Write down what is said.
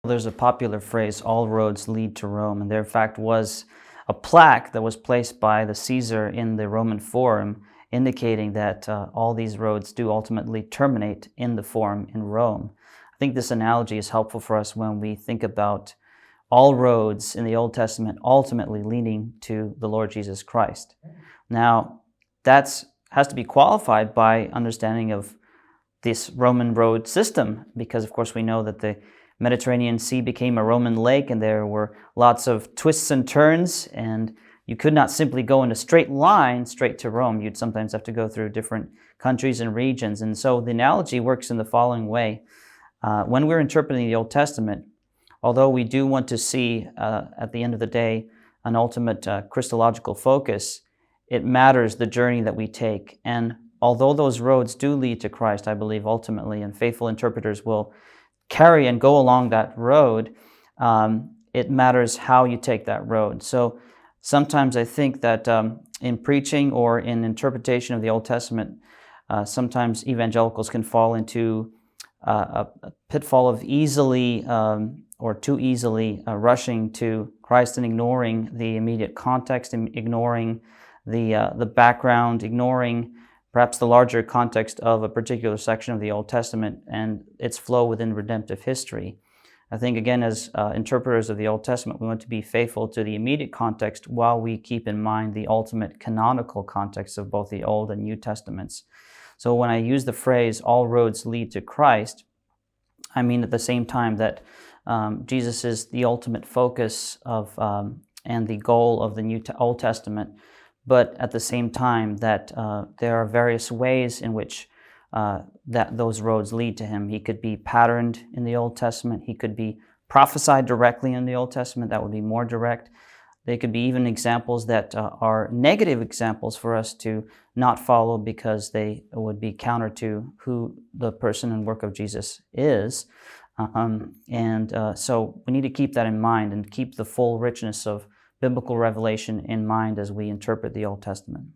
There's a popular phrase, all roads lead to Rome, and there in fact was a plaque that was placed by the Caesar in the Roman Forum indicating that all these roads do ultimately terminate in the Forum in Rome. I think this analogy is helpful for us when we think about all roads in the Old Testament ultimately leading to the Lord Jesus Christ. Now, that has to be qualified by understanding of this Roman road system, because of course we know that the Mediterranean Sea became a Roman lake and there were lots of twists and turns, and you could not simply go in a straight line straight to Rome. You'd sometimes have to go through different countries and regions. And so the analogy works in the following way. When we're interpreting the Old Testament, although we do want to see at the end of the day an ultimate Christological focus, it matters the journey that we take. And although those roads do lead to Christ, I believe ultimately, and faithful interpreters will carry and go along that road, it matters how you take that road. So sometimes I think that in preaching or in interpretation of the Old Testament, sometimes evangelicals can fall into a pitfall of easily or too easily rushing to Christ and ignoring the immediate context, and ignoring the background, ignoring perhaps the larger context of a particular section of the Old Testament and its flow within redemptive history. I think, again, as interpreters of the Old Testament, we want to be faithful to the immediate context while we keep in mind the ultimate canonical context of both the Old and New Testaments. So when I use the phrase, all roads lead to Christ, I mean at the same time that Jesus is the ultimate focus of and the goal of the Old Testament, but at the same time that there are various ways in which that those roads lead to him. He could be patterned in the Old Testament. He could be prophesied directly in the Old Testament. That would be more direct. They could be even examples that are negative examples for us to not follow because they would be counter to who the person and work of Jesus is. So we need to keep that in mind and keep the full richness of biblical revelation in mind as we interpret the Old Testament.